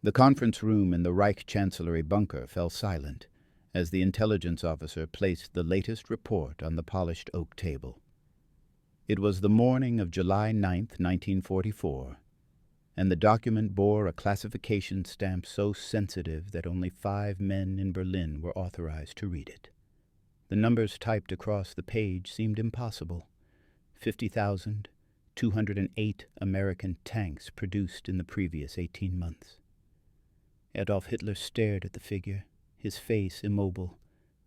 The conference room in the Reich Chancellery bunker fell silent as the intelligence officer placed the latest report on the polished oak table. It was the morning of July 9th, 1944, and the document bore a classification stamp so sensitive that only 5 men in Berlin were authorized to read it. The numbers typed across the page seemed impossible. 50,208 American tanks produced in the previous 18 months. Adolf Hitler stared at the figure, his face immobile,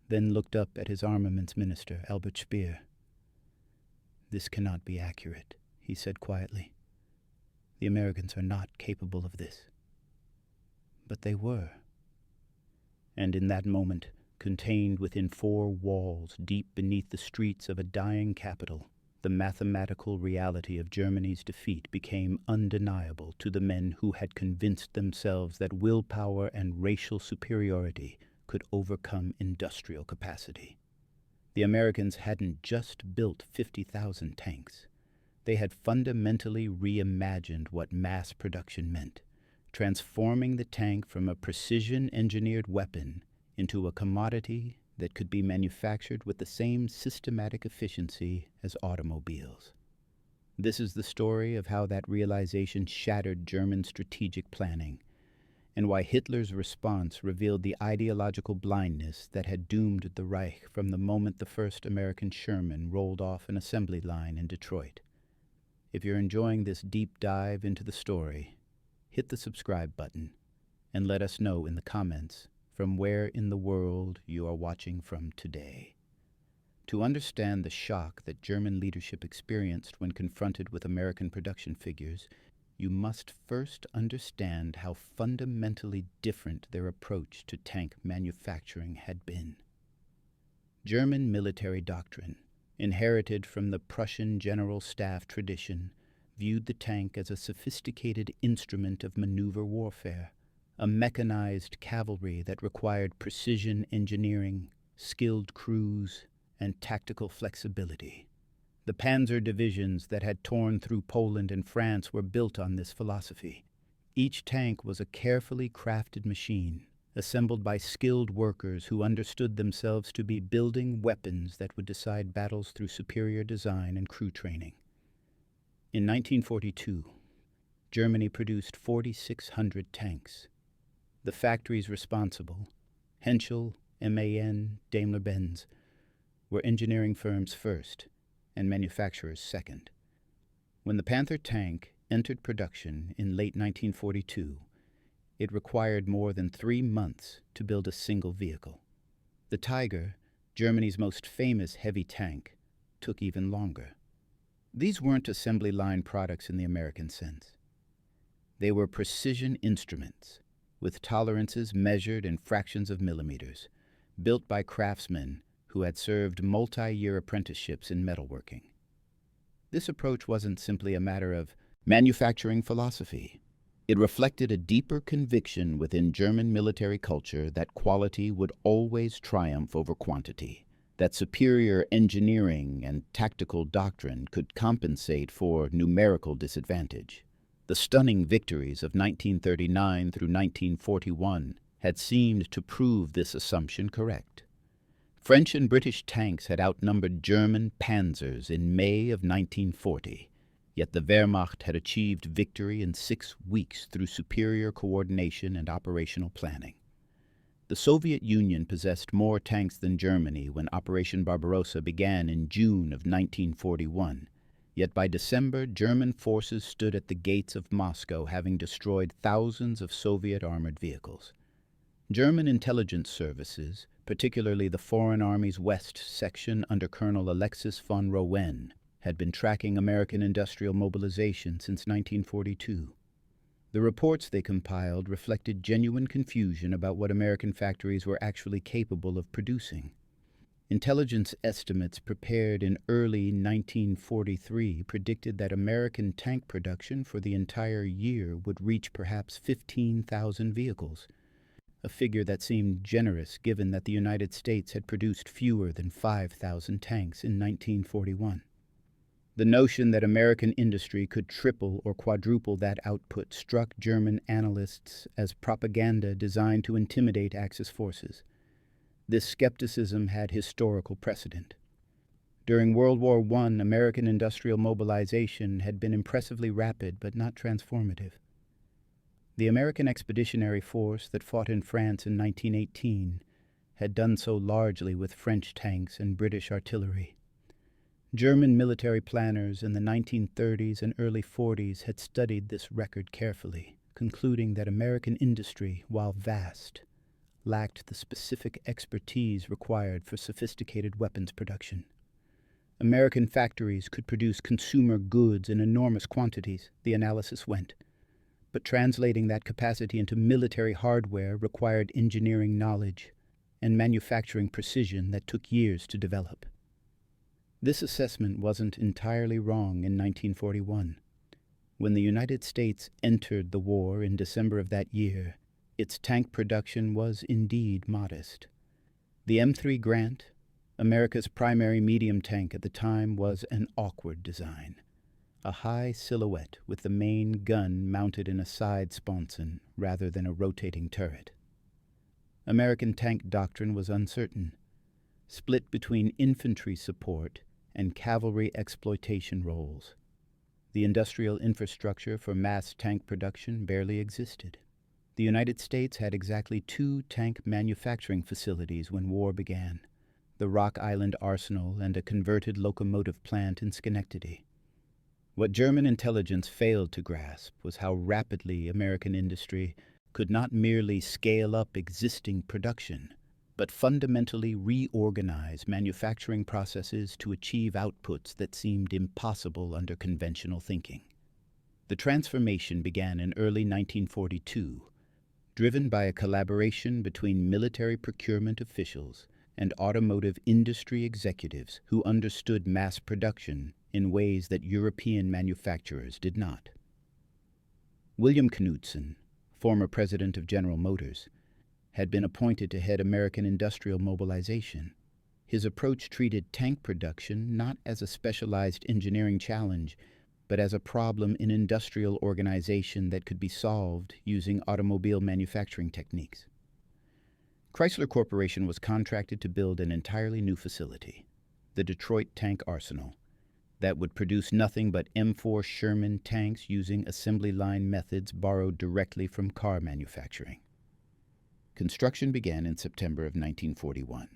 then looked up at his armaments minister, Albert Speer. "This cannot be accurate," he said quietly. "The Americans are not capable of this." But they were. And in that moment, contained within 4 walls, deep beneath the streets of a dying capital, the mathematical reality of Germany's defeat became undeniable to the men who had convinced themselves that willpower and racial superiority could overcome industrial capacity. The Americans hadn't just built 50,000 tanks. They had fundamentally reimagined what mass production meant, transforming the tank from a precision-engineered weapon into a commodity that could be manufactured with the same systematic efficiency as automobiles. This is the story of how that realization shattered German strategic planning, and why Hitler's response revealed the ideological blindness that had doomed the Reich from the moment the first American Sherman rolled off an assembly line in Detroit. If you're enjoying this deep dive into the story, hit the subscribe button and let us know in the comments from where in the world you are watching from today. To understand the shock that German leadership experienced when confronted with American production figures, you must first understand how fundamentally different their approach to tank manufacturing had been. German military doctrine, inherited from the Prussian General Staff tradition, viewed the tank as a sophisticated instrument of maneuver warfare, a mechanized cavalry that required precision engineering, skilled crews, and tactical flexibility. The panzer divisions that had torn through Poland and France were built on this philosophy. Each tank was a carefully crafted machine, assembled by skilled workers who understood themselves to be building weapons that would decide battles through superior design and crew training. In 1942, Germany produced 4,600 tanks. The factories responsible, Henschel, MAN, Daimler-Benz, were engineering firms first and manufacturers second. When the Panther tank entered production in late 1942, it required more than 3 months to build a single vehicle. The Tiger, Germany's most famous heavy tank, took even longer. These weren't assembly line products in the American sense. They were precision instruments, with tolerances measured in fractions of millimeters, built by craftsmen who had served multi-year apprenticeships in metalworking. This approach wasn't simply a matter of manufacturing philosophy. It reflected a deeper conviction within German military culture that quality would always triumph over quantity, that superior engineering and tactical doctrine could compensate for numerical disadvantage. The stunning victories of 1939 through 1941 had seemed to prove this assumption correct. French and British tanks had outnumbered German panzers in May of 1940, yet the Wehrmacht had achieved victory in 6 weeks through superior coordination and operational planning. The Soviet Union possessed more tanks than Germany when Operation Barbarossa began in June of 1941. Yet by December, German forces stood at the gates of Moscow, having destroyed thousands of Soviet armored vehicles. German intelligence services, particularly the Foreign Army's West Section under Colonel Alexis von Rowen, had been tracking American industrial mobilization since 1942. The reports they compiled reflected genuine confusion about what American factories were actually capable of producing. Intelligence estimates prepared in early 1943 predicted that American tank production for the entire year would reach perhaps 15,000 vehicles, a figure that seemed generous given that the United States had produced fewer than 5,000 tanks in 1941. The notion that American industry could triple or quadruple that output struck German analysts as propaganda designed to intimidate Axis forces. This skepticism had historical precedent. During World War I, American industrial mobilization had been impressively rapid but not transformative. The American Expeditionary Force that fought in France in 1918 had done so largely with French tanks and British artillery. German military planners in the 1930s and early 40s had studied this record carefully, concluding that American industry, while vast, lacked the specific expertise required for sophisticated weapons production. American factories could produce consumer goods in enormous quantities, the analysis went, but translating that capacity into military hardware required engineering knowledge and manufacturing precision that took years to develop. This assessment wasn't entirely wrong in 1941. When the United States entered the war in December of that year, its tank production was indeed modest. The M3 Grant, America's primary medium tank at the time, was an awkward design. A high silhouette with the main gun mounted in a side sponson rather than a rotating turret. American tank doctrine was uncertain, split between infantry support and cavalry exploitation roles. The industrial infrastructure for mass tank production barely existed. The United States had exactly 2 tank manufacturing facilities when war began, the Rock Island Arsenal and a converted locomotive plant in Schenectady. What German intelligence failed to grasp was how rapidly American industry could not merely scale up existing production, but fundamentally reorganize manufacturing processes to achieve outputs that seemed impossible under conventional thinking. The transformation began in early 1942, driven by a collaboration between military procurement officials and automotive industry executives who understood mass production in ways that European manufacturers did not. William Knudsen, former president of General Motors, had been appointed to head American industrial mobilization. His approach treated tank production not as a specialized engineering challenge, but as a problem in industrial organization that could be solved using automobile manufacturing techniques. Chrysler Corporation was contracted to build an entirely new facility, the Detroit Tank Arsenal, that would produce nothing but M4 Sherman tanks using assembly line methods borrowed directly from car manufacturing. Construction began in September of 1941.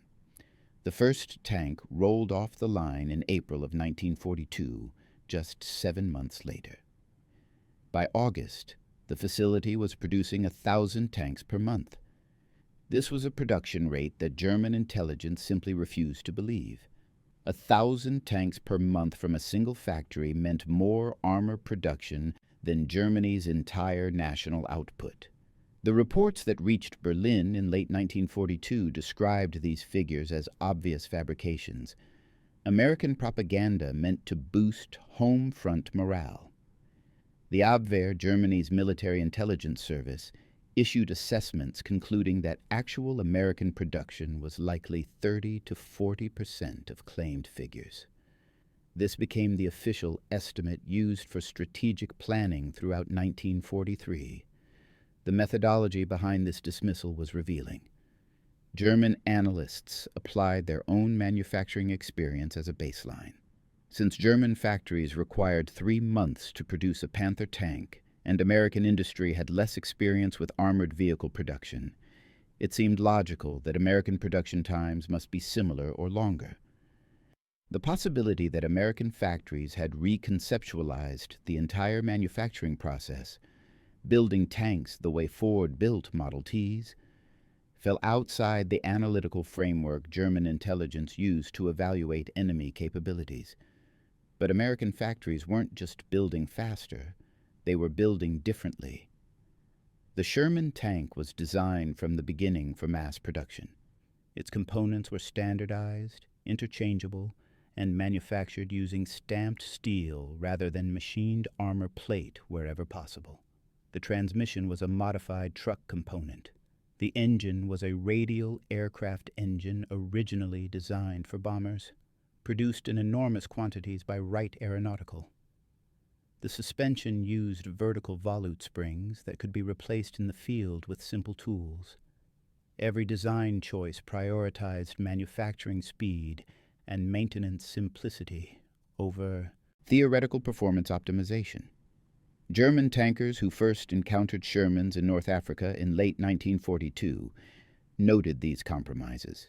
The first tank rolled off the line in April of 1942, just 7 months later. By August, the facility was producing 1,000 tanks per month. This was a production rate that German intelligence simply refused to believe. 1,000 tanks per month from a single factory meant more armor production than Germany's entire national output. The reports that reached Berlin in late 1942 described these figures as obvious fabrications. American propaganda meant to boost home front morale. The Abwehr, Germany's military intelligence service, issued assessments concluding that actual American production was likely 30 to 40% of claimed figures. This became the official estimate used for strategic planning throughout 1943. The methodology behind this dismissal was revealing. German analysts applied their own manufacturing experience as a baseline. Since German factories required 3 months to produce a Panther tank, and American industry had less experience with armored vehicle production, it seemed logical that American production times must be similar or longer. The possibility that American factories had reconceptualized the entire manufacturing process, building tanks the way Ford built Model Ts, fell outside the analytical framework German intelligence used to evaluate enemy capabilities. But American factories weren't just building faster, they were building differently. The Sherman tank was designed from the beginning for mass production. Its components were standardized, interchangeable, and manufactured using stamped steel rather than machined armor plate wherever possible. The transmission was a modified truck component. The engine was a radial aircraft engine originally designed for bombers. produced in enormous quantities by Wright Aeronautical. The suspension used vertical volute springs that could be replaced in the field with simple tools. Every design choice prioritized manufacturing speed and maintenance simplicity over theoretical performance optimization. German tankers who first encountered Shermans in North Africa in late 1942 noted these compromises.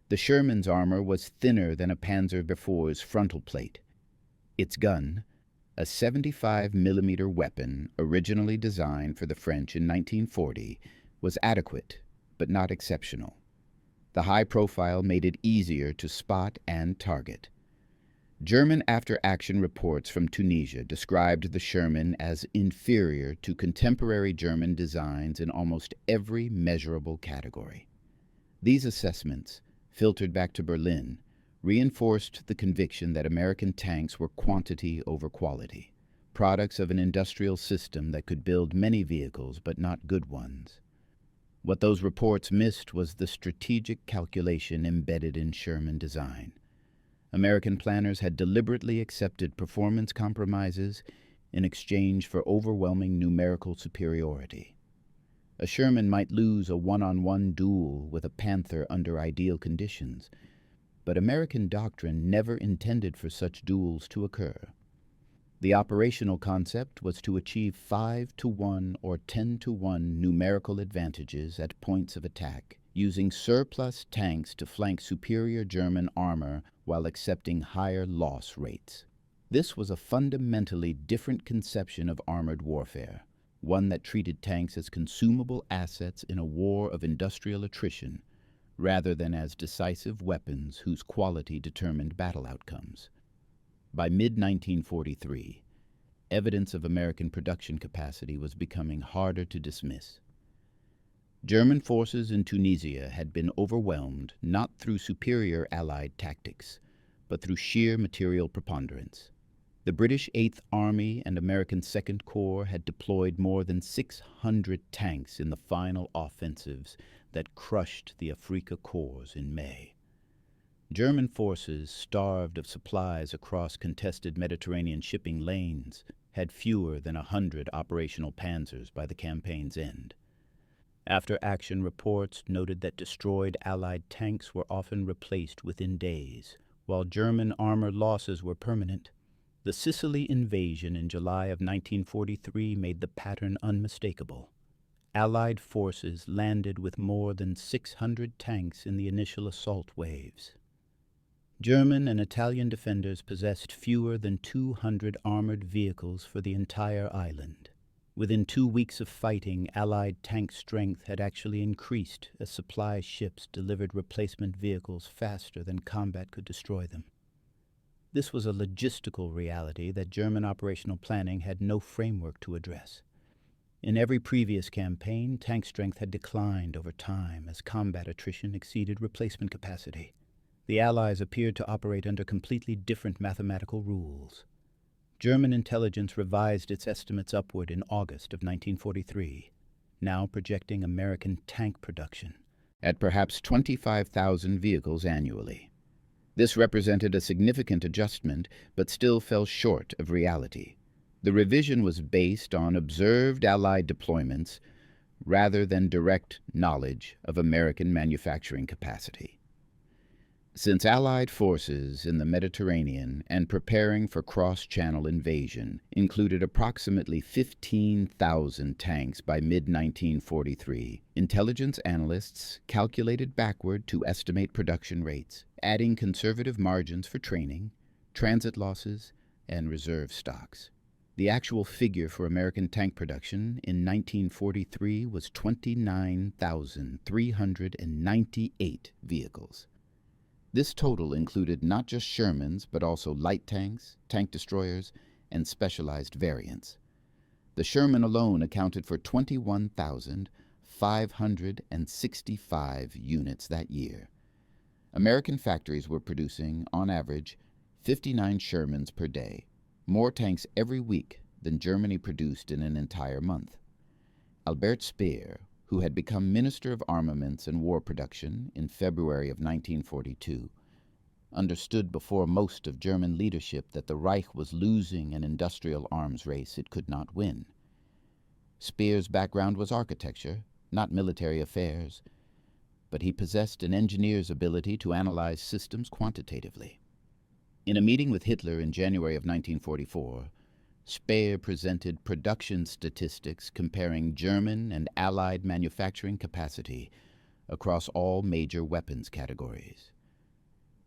The Sherman's armor was thinner than a Panzer IV's frontal plate. Its gun, a 75mm weapon originally designed for the French in 1940, was adequate but not exceptional. The high profile made it easier to spot and target. German after-action reports from Tunisia described the Sherman as inferior to contemporary German designs in almost every measurable category. These assessments, filtered back to Berlin, reinforced the conviction that American tanks were quantity over quality, products of an industrial system that could build many vehicles but not good ones. What those reports missed was the strategic calculation embedded in Sherman design. American planners had deliberately accepted performance compromises in exchange for overwhelming numerical superiority. A Sherman might lose a one-on-one duel with a Panther under ideal conditions, but American doctrine never intended for such duels to occur. The operational concept was to achieve 5-to-1 or 10-to-1 numerical advantages at points of attack, using surplus tanks to flank superior German armor while accepting higher loss rates. This was a fundamentally different conception of armored warfare, one that treated tanks as consumable assets in a war of industrial attrition, rather than as decisive weapons whose quality determined battle outcomes. By mid-1943, evidence of American production capacity was becoming harder to dismiss. German forces in Tunisia had been overwhelmed not through superior Allied tactics, but through sheer material preponderance. The British 8th Army and American 2nd Corps had deployed more than 600 tanks in the final offensives that crushed the Afrika Korps in May. German forces, starved of supplies across contested Mediterranean shipping lanes, had fewer than 100 operational panzers by the campaign's end. After-action reports noted that destroyed Allied tanks were often replaced within days, while German armor losses were permanent. The Sicily invasion in July of 1943 made the pattern unmistakable. Allied forces landed with more than 600 tanks in the initial assault waves. German and Italian defenders possessed fewer than 200 armored vehicles for the entire island. Within 2 weeks of fighting, Allied tank strength had actually increased as supply ships delivered replacement vehicles faster than combat could destroy them. This was a logistical reality that German operational planning had no framework to address. In every previous campaign, tank strength had declined over time as combat attrition exceeded replacement capacity. The Allies appeared to operate under completely different mathematical rules. German intelligence revised its estimates upward in August of 1943, now projecting American tank production at perhaps 25,000 vehicles annually. This represented a significant adjustment, but still fell short of reality. The revision was based on observed Allied deployments rather than direct knowledge of American manufacturing capacity. Since Allied forces in the Mediterranean and preparing for cross-channel invasion included approximately 15,000 tanks by mid-1943, intelligence analysts calculated backward to estimate production rates, adding conservative margins for training, transit losses, and reserve stocks. The actual figure for American tank production in 1943 was 29,398 vehicles. This total included not just Shermans, but also light tanks, tank destroyers, and specialized variants. The Sherman alone accounted for 21,565 units that year. American factories were producing, on average, 59 Shermans per day, more tanks every week than Germany produced in an entire month. Albert Speer, who had become Minister of Armaments and War Production in February of 1942, understood before most of German leadership that the Reich was losing an industrial arms race it could not win. Speer's background was architecture, not military affairs, but he possessed an engineer's ability to analyze systems quantitatively. In a meeting with Hitler in January of 1944, Speer presented production statistics comparing German and Allied manufacturing capacity across all major weapons categories.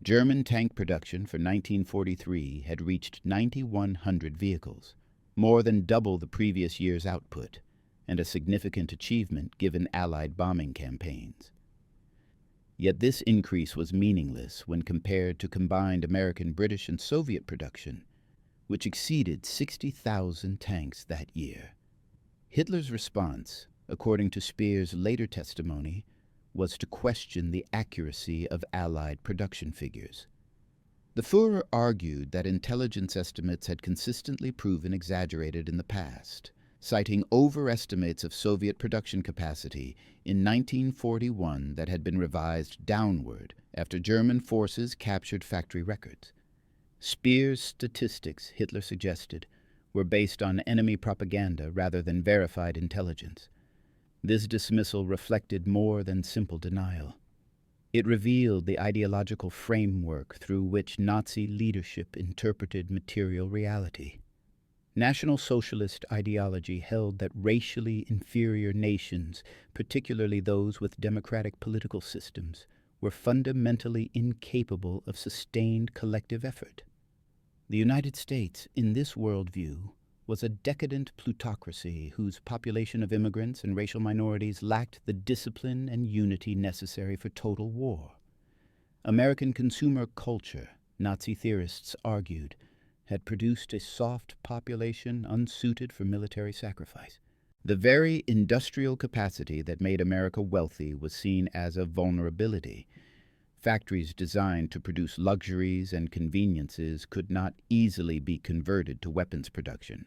German tank production for 1943 had reached 9,100 vehicles, more than double the previous year's output, and a significant achievement given Allied bombing campaigns. Yet this increase was meaningless when compared to combined American, British, and Soviet production, which exceeded 60,000 tanks that year. Hitler's response, according to Speer's later testimony, was to question the accuracy of Allied production figures. The Führer argued that intelligence estimates had consistently proven exaggerated in the past, citing overestimates of Soviet production capacity in 1941 that had been revised downward after German forces captured factory records. Speer's statistics, Hitler suggested, were based on enemy propaganda rather than verified intelligence. This dismissal reflected more than simple denial. It revealed the ideological framework through which Nazi leadership interpreted material reality. National Socialist ideology held that racially inferior nations, particularly those with democratic political systems, were fundamentally incapable of sustained collective effort. The United States, in this worldview, was a decadent plutocracy whose population of immigrants and racial minorities lacked the discipline and unity necessary for total war. American consumer culture, Nazi theorists argued, had produced a soft population unsuited for military sacrifice. The very industrial capacity that made America wealthy was seen as a vulnerability. Factories designed to produce luxuries and conveniences could not easily be converted to weapons production,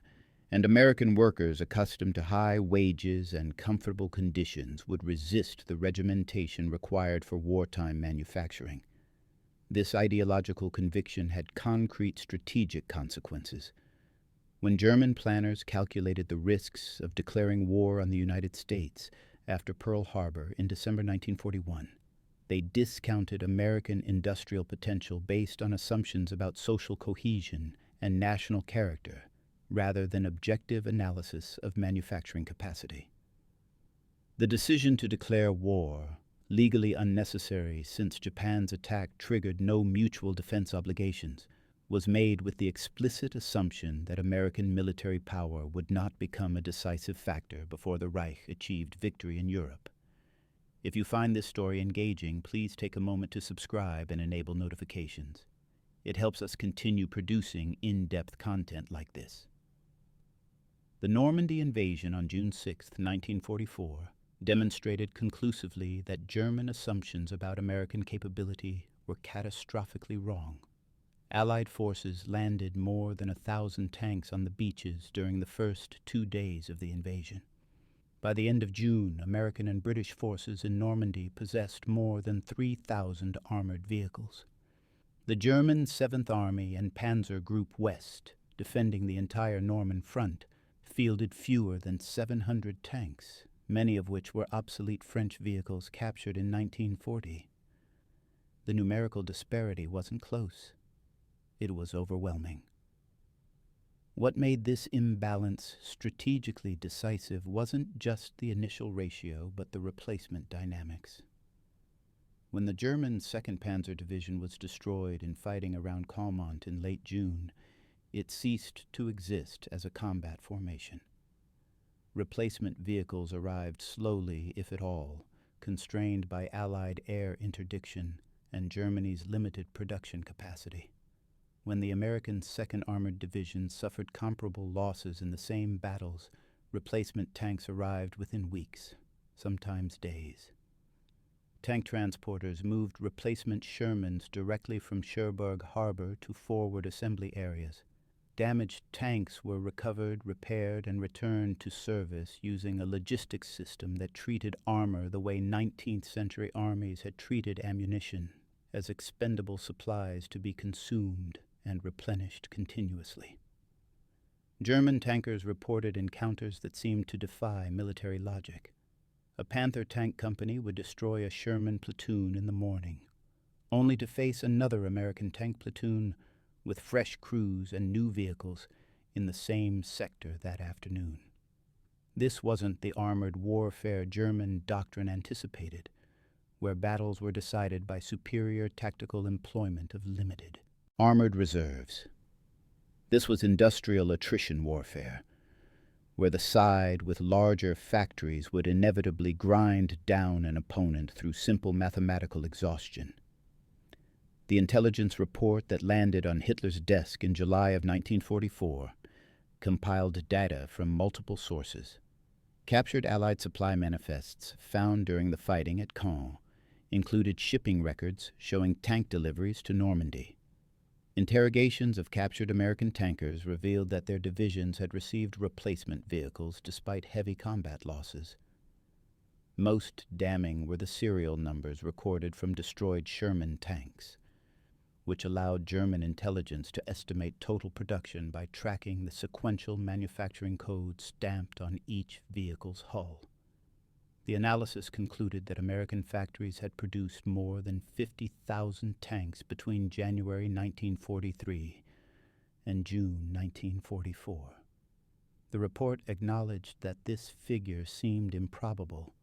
and American workers accustomed to high wages and comfortable conditions would resist the regimentation required for wartime manufacturing. This ideological conviction had concrete strategic consequences. When German planners calculated the risks of declaring war on the United States after Pearl Harbor in December 1941, they discounted American industrial potential based on assumptions about social cohesion and national character, rather than objective analysis of manufacturing capacity. The decision to declare war, legally unnecessary since Japan's attack triggered no mutual defense obligations, was made with the explicit assumption that American military power would not become a decisive factor before the Reich achieved victory in Europe. If you find this story engaging, please take a moment to subscribe and enable notifications. It helps us continue producing in-depth content like this. The Normandy invasion on June 6, 1944, demonstrated conclusively that German assumptions about American capability were catastrophically wrong. Allied forces landed more than 1,000 tanks on the beaches during the first 2 days of the invasion. By the end of June, American and British forces in Normandy possessed more than 3,000 armored vehicles. The German 7th Army and Panzer Group West, defending the entire Norman front, fielded fewer than 700 tanks, many of which were obsolete French vehicles captured in 1940. The numerical disparity wasn't close. It was overwhelming. What made this imbalance strategically decisive wasn't just the initial ratio, but the replacement dynamics. When the German 2nd Panzer Division was destroyed in fighting around Caumont in late June, it ceased to exist as a combat formation. Replacement vehicles arrived slowly, if at all, constrained by Allied air interdiction and Germany's limited production capacity. When the American 2nd Armored Division suffered comparable losses in the same battles, replacement tanks arrived within weeks, sometimes days. Tank transporters moved replacement Shermans directly from Cherbourg Harbor to forward assembly areas. Damaged tanks were recovered, repaired, and returned to service using a logistics system that treated armor the way 19th century armies had treated ammunition, as expendable supplies to be consumed and replenished continuously. German tankers reported encounters that seemed to defy military logic. A Panther tank company would destroy a Sherman platoon in the morning, only to face another American tank platoon with fresh crews and new vehicles in the same sector that afternoon. This wasn't the armored warfare German doctrine anticipated, where battles were decided by superior tactical employment of limited armored reserves. This was industrial attrition warfare, where the side with larger factories would inevitably grind down an opponent through simple mathematical exhaustion. The intelligence report that landed on Hitler's desk in July of 1944 compiled data from multiple sources. Captured Allied supply manifests found during the fighting at Caen included shipping records showing tank deliveries to Normandy. Interrogations of captured American tankers revealed that their divisions had received replacement vehicles despite heavy combat losses. Most damning were the serial numbers recorded from destroyed Sherman tanks, which allowed German intelligence to estimate total production by tracking the sequential manufacturing code stamped on each vehicle's hull. The analysis concluded that American factories had produced more than 50,000 tanks between January 1943 and June 1944. The report acknowledged that this figure seemed improbable,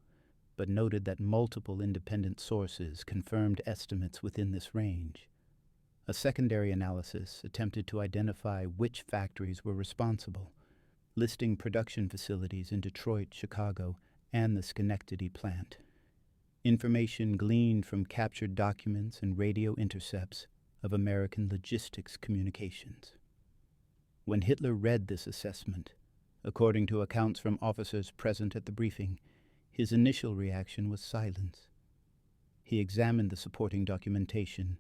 but noted that multiple independent sources confirmed estimates within this range. A secondary analysis attempted to identify which factories were responsible, listing production facilities in Detroit, Chicago, and the Schenectady plant. Information gleaned from captured documents and radio intercepts of American logistics communications. When Hitler read this assessment, according to accounts from officers present at the briefing, his initial reaction was silence. He examined the supporting documentation,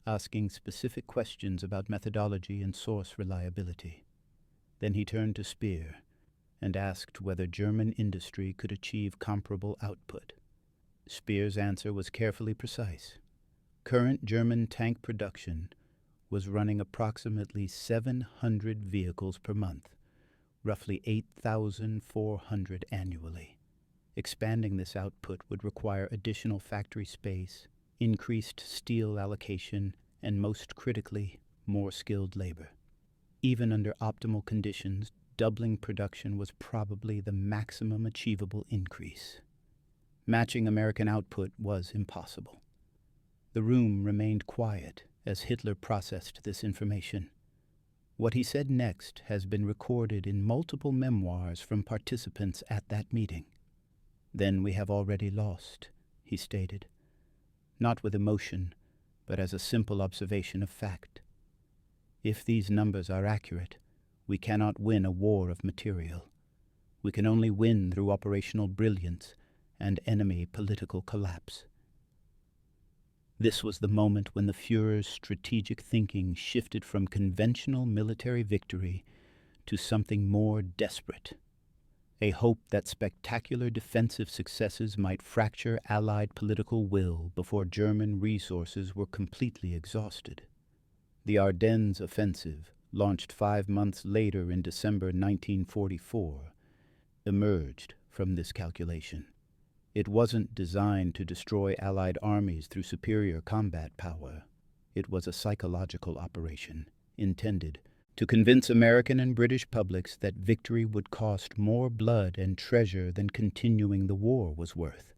asking specific questions about methodology and source reliability. Then he turned to Speer and asked whether German industry could achieve comparable output. Speer's answer was carefully precise. Current German tank production was running approximately 700 vehicles per month, roughly 8,400 annually. Expanding this output would require additional factory space, increased steel allocation, and most critically, more skilled labor. Even under optimal conditions, doubling production was probably the maximum achievable increase. Matching American output was impossible. The room remained quiet as Hitler processed this information. What he said next has been recorded in multiple memoirs from participants at that meeting. "Then we have already lost," he stated, not with emotion, but as a simple observation of fact. If these numbers are accurate, we cannot win a war of material. We can only win through operational brilliance and enemy political collapse. This was the moment when the Führer's strategic thinking shifted from conventional military victory to something more desperate, a hope that spectacular defensive successes might fracture Allied political will before German resources were completely exhausted. The Ardennes offensive, launched 5 months later in December 1944, emerged from this calculation. It wasn't designed to destroy Allied armies through superior combat power. It was a psychological operation, intended to convince American and British publics that victory would cost more blood and treasure than continuing the war was worth.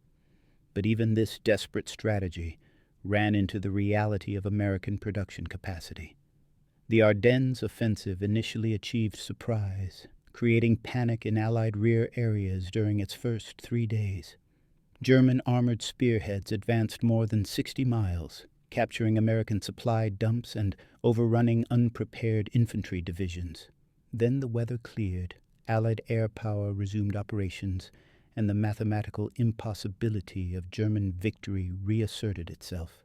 But even this desperate strategy ran into the reality of American production capacity. The Ardennes offensive initially achieved surprise, creating panic in Allied rear areas during its first 3 days. German armored spearheads advanced more than 60 miles, capturing American supply dumps and overrunning unprepared infantry divisions. Then the weather cleared, Allied air power resumed operations, and the mathematical impossibility of German victory reasserted itself.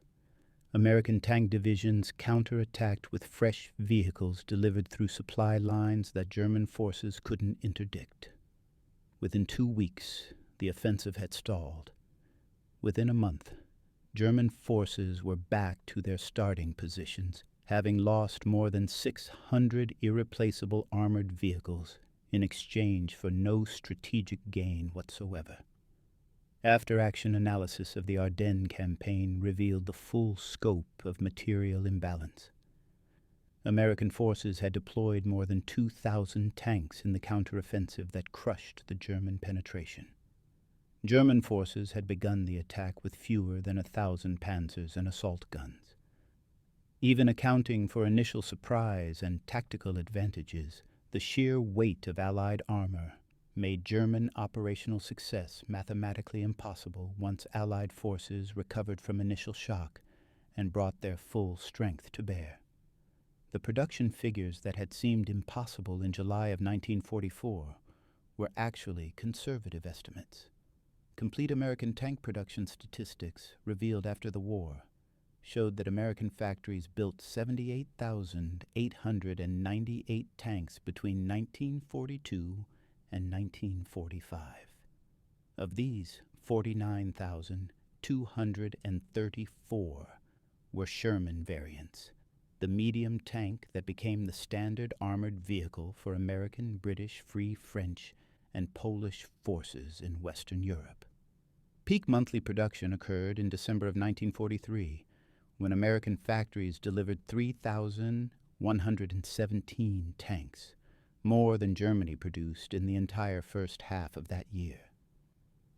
American tank divisions counterattacked with fresh vehicles delivered through supply lines that German forces couldn't interdict. Within 2 weeks, the offensive had stalled. Within a month, German forces were back to their starting positions, having lost more than 600 irreplaceable armored vehicles in exchange for no strategic gain whatsoever. After-action analysis of the Ardennes campaign revealed the full scope of material imbalance. American forces had deployed more than 2,000 tanks in the counteroffensive that crushed the German penetration. German forces had begun the attack with fewer than 1,000 panzers and assault guns. Even accounting for initial surprise and tactical advantages, the sheer weight of Allied armor made German operational success mathematically impossible once Allied forces recovered from initial shock and brought their full strength to bear. The production figures that had seemed impossible in July of 1944 were actually conservative estimates. Complete American tank production statistics revealed after the war showed that American factories built 78,898 tanks between 1942 and 1945. Of these, 49,234 were Sherman variants, the medium tank that became the standard armored vehicle for American, British, Free French, and Polish forces in Western Europe. Peak monthly production occurred in December of 1943, when American factories delivered 3,117 tanks, more than Germany produced in the entire first half of that year.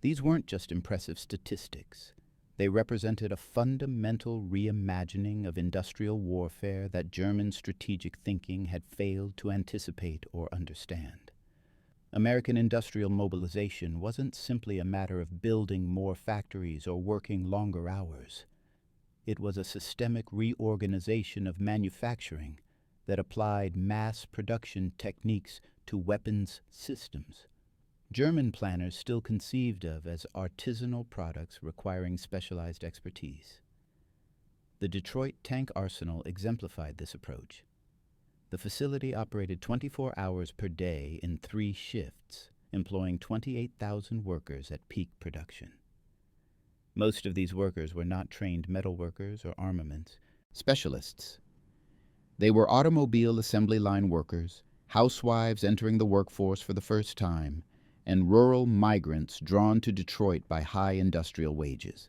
These weren't just impressive statistics. They represented a fundamental reimagining of industrial warfare that German strategic thinking had failed to anticipate or understand. American industrial mobilization wasn't simply a matter of building more factories or working longer hours. It was a systemic reorganization of manufacturing that applied mass production techniques to weapons systems. German planners still conceived of as artisanal products requiring specialized expertise. The Detroit tank arsenal exemplified this approach. The facility operated 24 hours per day in 3 shifts, employing 28,000 workers at peak production. Most of these workers were not trained metal workers or armaments specialists. They were automobile assembly line workers, housewives entering the workforce for the first time, and rural migrants drawn to Detroit by high industrial wages.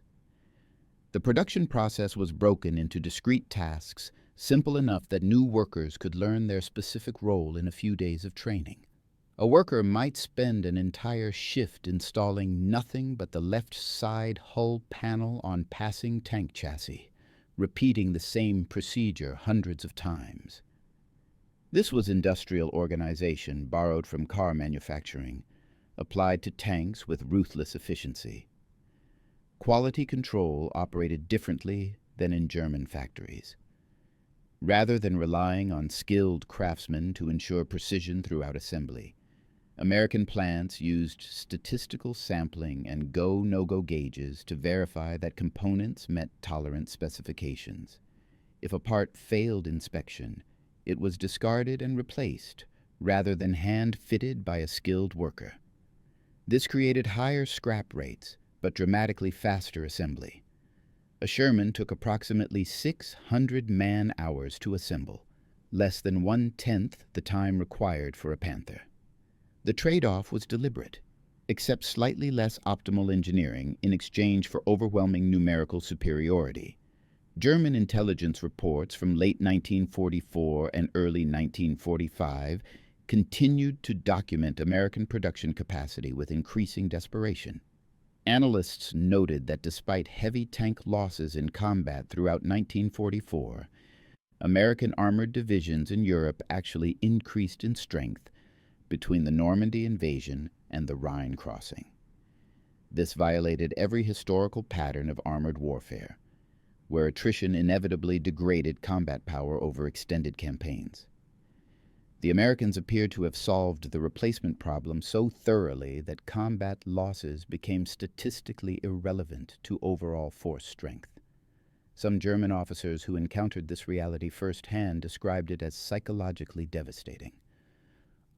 The production process was broken into discrete tasks, simple enough that new workers could learn their specific role in a few days of training. A worker might spend an entire shift installing nothing but the left side hull panel on passing tank chassis, repeating the same procedure hundreds of times. This was industrial organization borrowed from car manufacturing, applied to tanks with ruthless efficiency. Quality control operated differently than in German factories. Rather than relying on skilled craftsmen to ensure precision throughout assembly, American plants used statistical sampling and go-no-go gauges to verify that components met tolerance specifications. If a part failed inspection, it was discarded and replaced, rather than hand-fitted by a skilled worker. This created higher scrap rates, but dramatically faster assembly. A Sherman took approximately 600 man-hours to assemble, less than 1/10 the time required for a Panther. The trade-off was deliberate: accept slightly less optimal engineering in exchange for overwhelming numerical superiority. German intelligence reports from late 1944 and early 1945 continued to document American production capacity with increasing desperation. Analysts noted that despite heavy tank losses in combat throughout 1944, American armored divisions in Europe actually increased in strength between the Normandy invasion and the Rhine crossing. This violated every historical pattern of armored warfare, where attrition inevitably degraded combat power over extended campaigns. The Americans appeared to have solved the replacement problem so thoroughly that combat losses became statistically irrelevant to overall force strength. Some German officers who encountered this reality firsthand described it as psychologically devastating.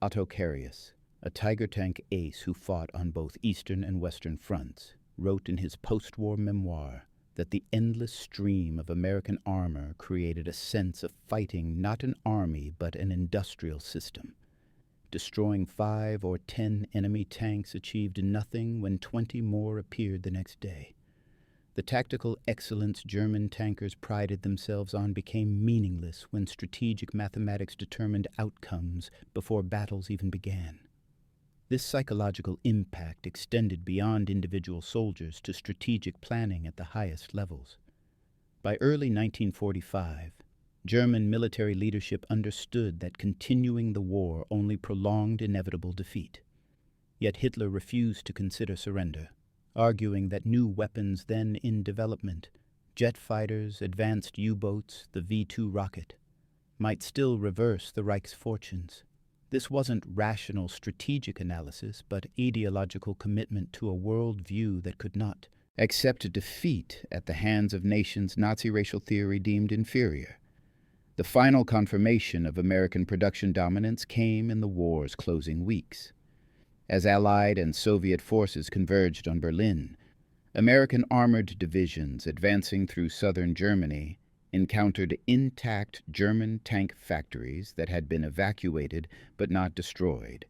Otto Carius, a Tiger tank ace who fought on both Eastern and Western fronts, wrote in his post-war memoir, that the endless stream of American armor created a sense of fighting not an army but an industrial system. Destroying 5 or 10 enemy tanks achieved nothing when 20 more appeared the next day. The tactical excellence German tankers prided themselves on became meaningless when strategic mathematics determined outcomes before battles even began. This psychological impact extended beyond individual soldiers to strategic planning at the highest levels. By early 1945, German military leadership understood that continuing the war only prolonged inevitable defeat. Yet Hitler refused to consider surrender, arguing that new weapons then in development, jet fighters, advanced U-boats, the V-2 rocket, might still reverse the Reich's fortunes. This wasn't rational strategic analysis, but ideological commitment to a world view that could not accept defeat at the hands of nations Nazi racial theory deemed inferior. The final confirmation of American production dominance came in the war's closing weeks. As Allied and Soviet forces converged on Berlin, American armored divisions advancing through southern Germany encountered intact German tank factories that had been evacuated but not destroyed.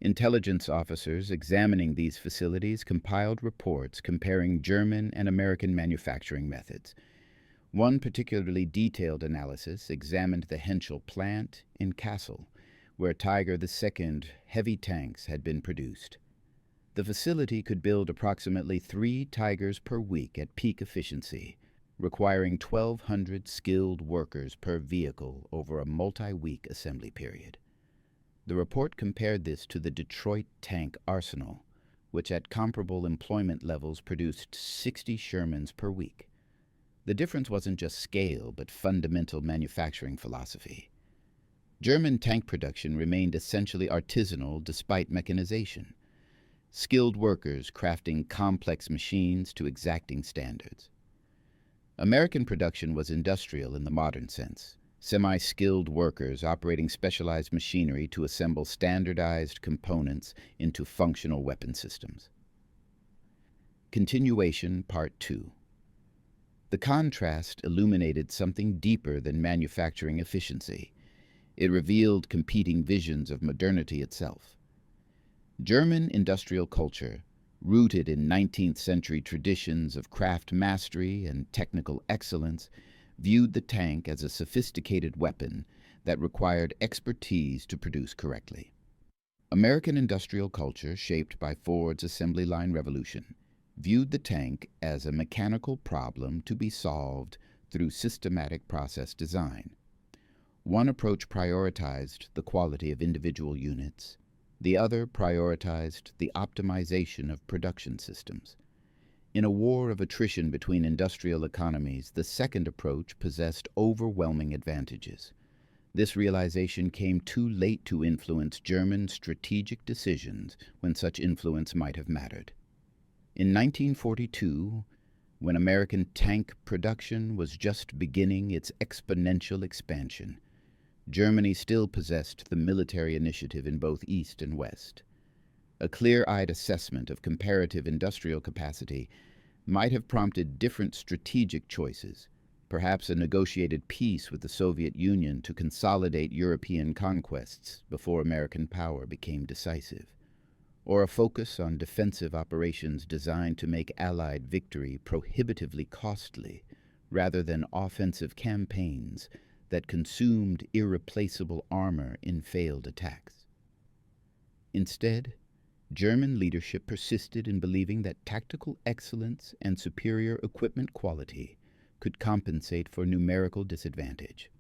Intelligence officers examining these facilities compiled reports comparing German and American manufacturing methods. One particularly detailed analysis examined the Henschel plant in Kassel, where Tiger II heavy tanks had been produced. The facility could build approximately 3 Tigers per week at peak efficiency, requiring 1,200 skilled workers per vehicle over a multi-week assembly period. The report compared this to the Detroit tank arsenal, which at comparable employment levels produced 60 Shermans per week. The difference wasn't just scale, but fundamental manufacturing philosophy. German tank production remained essentially artisanal despite mechanization, skilled workers crafting complex machines to exacting standards. American production was industrial in the modern sense, semi-skilled workers operating specialized machinery to assemble standardized components into functional weapon systems. Continuation Part 2. The contrast illuminated something deeper than manufacturing efficiency. It revealed competing visions of modernity itself. German industrial culture, rooted in 19th century traditions of craft mastery and technical excellence, viewed the tank as a sophisticated weapon that required expertise to produce correctly. American industrial culture, shaped by Ford's assembly line revolution, viewed the tank as a mechanical problem to be solved through systematic process design. One approach prioritized the quality of individual units. The other prioritized the optimization of production systems. In a war of attrition between industrial economies, the second approach possessed overwhelming advantages. This realization came too late to influence German strategic decisions when such influence might have mattered. In 1942, when American tank production was just beginning its exponential expansion, Germany still possessed the military initiative in both East and West. A clear-eyed assessment of comparative industrial capacity might have prompted different strategic choices, perhaps a negotiated peace with the Soviet Union to consolidate European conquests before American power became decisive, or a focus on defensive operations designed to make Allied victory prohibitively costly rather than offensive campaigns that consumed irreplaceable armor in failed attacks. Instead, German leadership persisted in believing that tactical excellence and superior equipment quality could compensate for numerical disadvantage.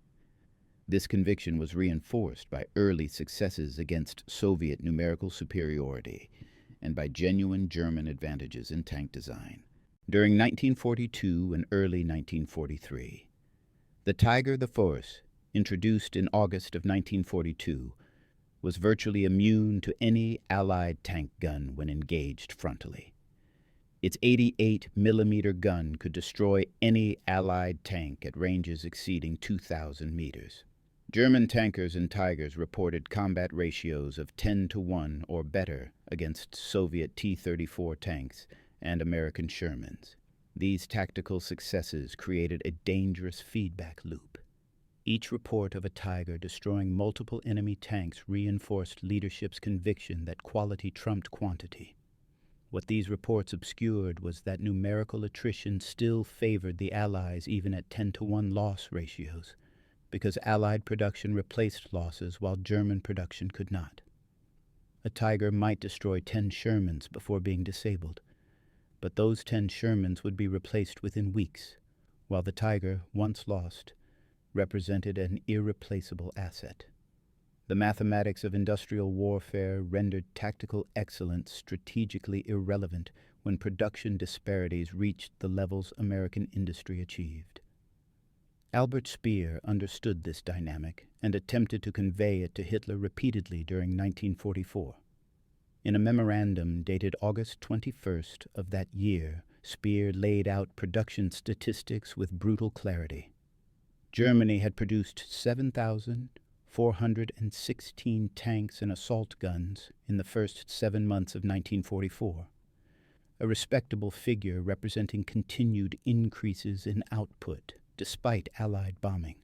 This conviction was reinforced by early successes against Soviet numerical superiority and by genuine German advantages in tank design. During 1942 and early 1943, the Tiger the Force, introduced in August of 1942, was virtually immune to any Allied tank gun when engaged frontally. Its 88-millimeter gun could destroy any Allied tank at ranges exceeding 2,000 meters. German tankers and Tigers reported combat ratios of 10-to-1 or better against Soviet T-34 tanks and American Shermans. These tactical successes created a dangerous feedback loop. Each report of a Tiger destroying multiple enemy tanks reinforced leadership's conviction that quality trumped quantity. What these reports obscured was that numerical attrition still favored the Allies even at 10-to-1 loss ratios, because Allied production replaced losses while German production could not. A Tiger might destroy 10 Shermans before being disabled, but those 10 Shermans would be replaced within weeks, while the Tiger, once lost, represented an irreplaceable asset. The mathematics of industrial warfare rendered tactical excellence strategically irrelevant when production disparities reached the levels American industry achieved. Albert Speer understood this dynamic and attempted to convey it to Hitler repeatedly during 1944. In a memorandum dated August 21st of that year, Speer laid out production statistics with brutal clarity. Germany had produced 7,416 tanks and assault guns in the first 7 months of 1944, a respectable figure representing continued increases in output despite Allied bombing.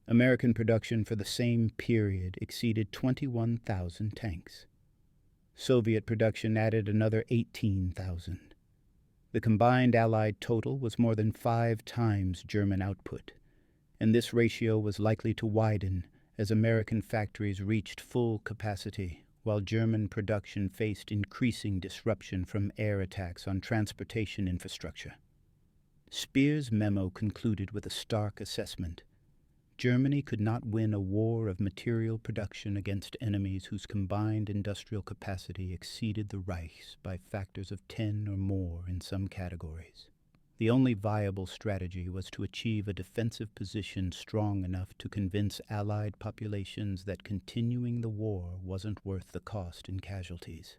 American production for the same period exceeded 21,000 tanks. Soviet production added another 18,000. The combined Allied total was more than 5 times German output, and this ratio was likely to widen as American factories reached full capacity while German production faced increasing disruption from air attacks on transportation infrastructure. Speer's memo concluded with a stark assessment. Germany could not win a war of material production against enemies whose combined industrial capacity exceeded the Reich's by factors of 10 or more in some categories. The only viable strategy was to achieve a defensive position strong enough to convince Allied populations that continuing the war wasn't worth the cost in casualties.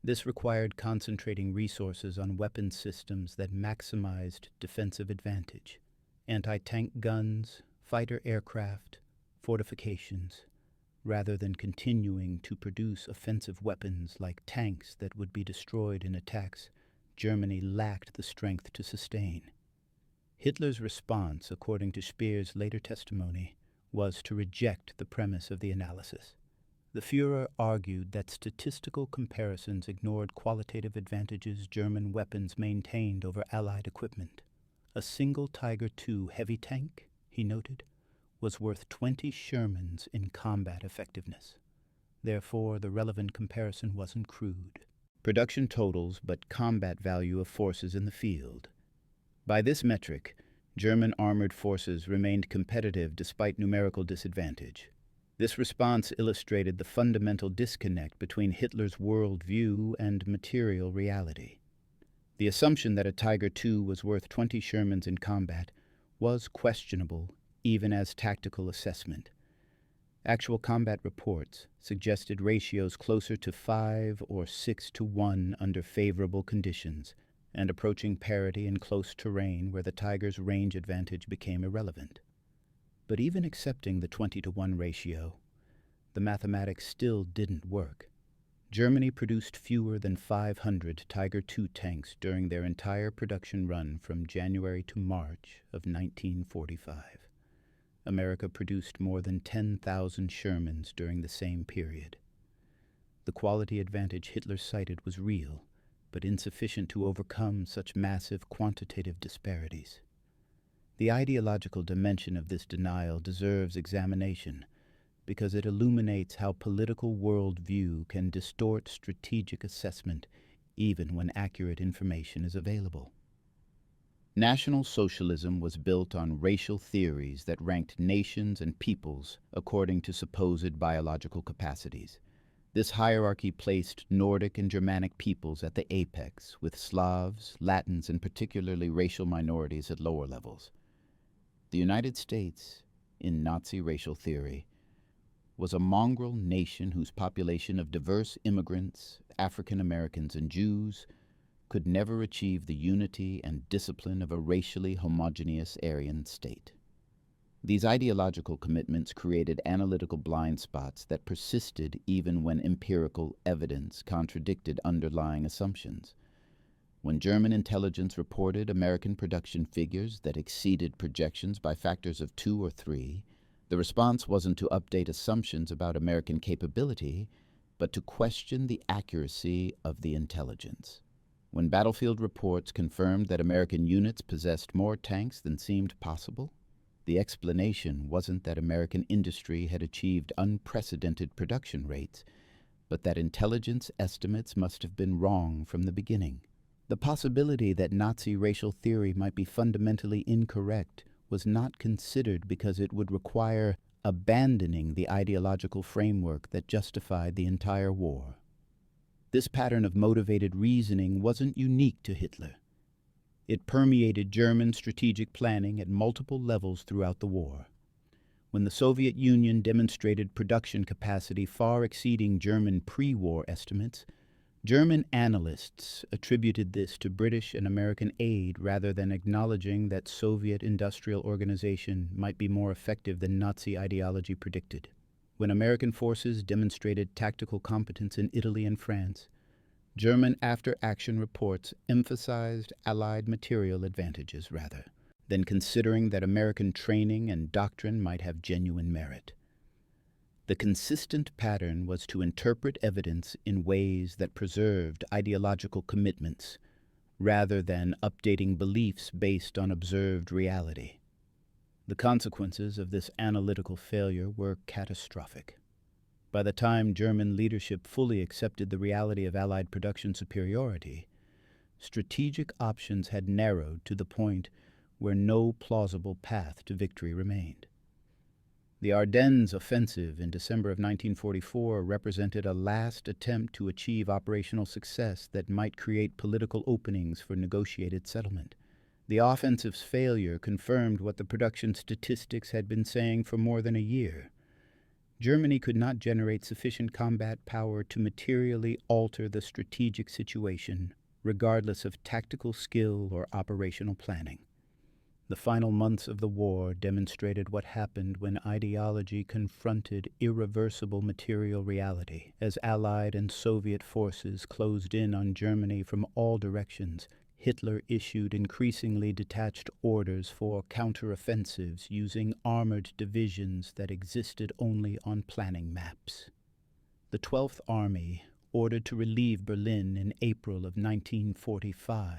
This required concentrating resources on weapon systems that maximized defensive advantage: anti-tank guns, fighter aircraft, fortifications, rather than continuing to produce offensive weapons like tanks that would be destroyed in attacks Germany lacked the strength to sustain. Hitler's response, according to Speer's later testimony, was to reject the premise of the analysis. The Führer argued that statistical comparisons ignored qualitative advantages German weapons maintained over Allied equipment. A single Tiger II heavy tank, he noted, was worth 20 Shermans in combat effectiveness. Therefore, the relevant comparison wasn't crude. Production totals, but combat value of forces in the field. By this metric, German armored forces remained competitive despite numerical disadvantage. This response illustrated the fundamental disconnect between Hitler's worldview and material reality. The assumption that a Tiger II was worth 20 Shermans in combat was questionable even as tactical assessment. Actual combat reports suggested ratios closer to 5 or 6 to 1 under favorable conditions, and approaching parity in close terrain where the Tiger's range advantage became irrelevant. But even accepting the 20-to-1 ratio, the mathematics still didn't work. Germany produced fewer than 500 Tiger II tanks during their entire production run from January to March of 1945. America produced more than 10,000 Shermans during the same period. The quality advantage Hitler cited was real, but insufficient to overcome such massive quantitative disparities. The ideological dimension of this denial deserves examination because it illuminates how political worldview can distort strategic assessment even when accurate information is available. National Socialism was built on racial theories that ranked nations and peoples according to supposed biological capacities. This hierarchy placed Nordic and Germanic peoples at the apex, with Slavs, Latins, and particularly racial minorities at lower levels. The United States, in Nazi racial theory, was a mongrel nation whose population of diverse immigrants, African Americans, and Jews could never achieve the unity and discipline of a racially homogeneous Aryan state. These ideological commitments created analytical blind spots that persisted even when empirical evidence contradicted underlying assumptions. When German intelligence reported American production figures that exceeded projections by factors of 2 or 3, the response wasn't to update assumptions about American capability, but to question the accuracy of the intelligence. When battlefield reports confirmed that American units possessed more tanks than seemed possible, the explanation wasn't that American industry had achieved unprecedented production rates, but that intelligence estimates must have been wrong from the beginning. The possibility that Nazi racial theory might be fundamentally incorrect was not considered because it would require abandoning the ideological framework that justified the entire war. This pattern of motivated reasoning wasn't unique to Hitler. It permeated German strategic planning at multiple levels throughout the war. When the Soviet Union demonstrated production capacity far exceeding German pre-war estimates, German analysts attributed this to British and American aid rather than acknowledging that Soviet industrial organization might be more effective than Nazi ideology predicted. When American forces demonstrated tactical competence in Italy and France, German after-action reports emphasized Allied material advantages rather than considering that American training and doctrine might have genuine merit. The consistent pattern was to interpret evidence in ways that preserved ideological commitments, rather than updating beliefs based on observed reality. The consequences of this analytical failure were catastrophic. By the time German leadership fully accepted the reality of Allied production superiority, strategic options had narrowed to the point where no plausible path to victory remained. The Ardennes offensive in December of 1944 represented a last attempt to achieve operational success that might create political openings for negotiated settlement. The offensive's failure confirmed what the production statistics had been saying for more than a year. Germany could not generate sufficient combat power to materially alter the strategic situation, regardless of tactical skill or operational planning. The final months of the war demonstrated what happened when ideology confronted irreversible material reality. As Allied and Soviet forces closed in on Germany from all directions, Hitler issued increasingly detached orders for counteroffensives using armored divisions that existed only on planning maps. The 12th Army, ordered to relieve Berlin in April of 1945,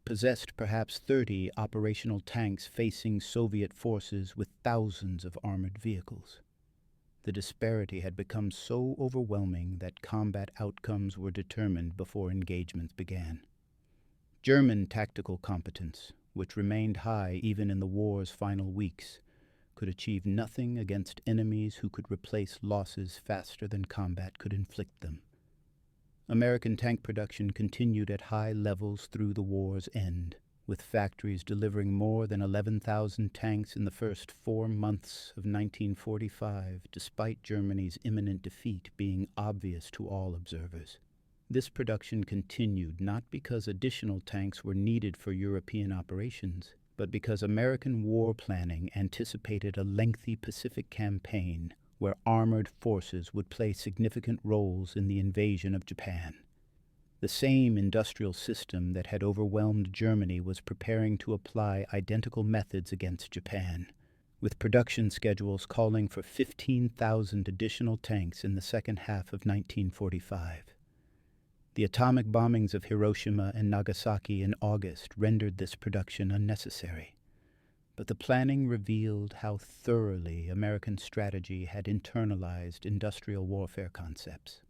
possessed perhaps 30 operational tanks facing Soviet forces with thousands of armored vehicles. The disparity had become so overwhelming that combat outcomes were determined before engagements began. German tactical competence, which remained high even in the war's final weeks, could achieve nothing against enemies who could replace losses faster than combat could inflict them. American tank production continued at high levels through the war's end, with factories delivering more than 11,000 tanks in the first 4 months of 1945, despite Germany's imminent defeat being obvious to all observers. This production continued not because additional tanks were needed for European operations, but because American war planning anticipated a lengthy Pacific campaign where armored forces would play significant roles in the invasion of Japan. The same industrial system that had overwhelmed Germany was preparing to apply identical methods against Japan, with production schedules calling for 15,000 additional tanks in the second half of 1945. The atomic bombings of Hiroshima and Nagasaki in August rendered this production unnecessary. But the planning revealed how thoroughly American strategy had internalized industrial warfare concepts.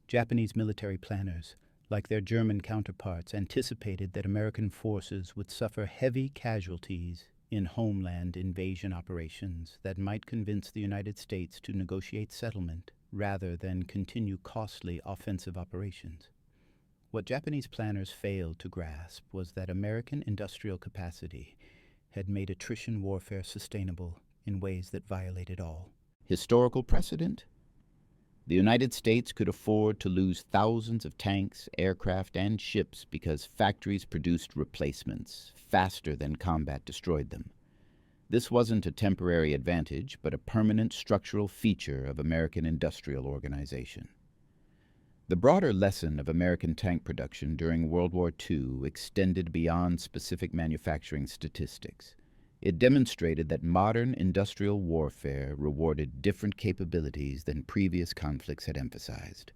Japanese military planners, like their German counterparts, anticipated that American forces would suffer heavy casualties in homeland invasion operations that might convince the United States to negotiate settlement rather than continue costly offensive operations. What Japanese planners failed to grasp was that American industrial capacity had made attrition warfare sustainable in ways that violated all. Historical precedent? The United States could afford to lose thousands of tanks, aircraft, and ships because factories produced replacements faster than combat destroyed them. This wasn't a temporary advantage, but a permanent structural feature of American industrial organization. The broader lesson of American tank production during World War II extended beyond specific manufacturing statistics. It demonstrated that modern industrial warfare rewarded different capabilities than previous conflicts had emphasized.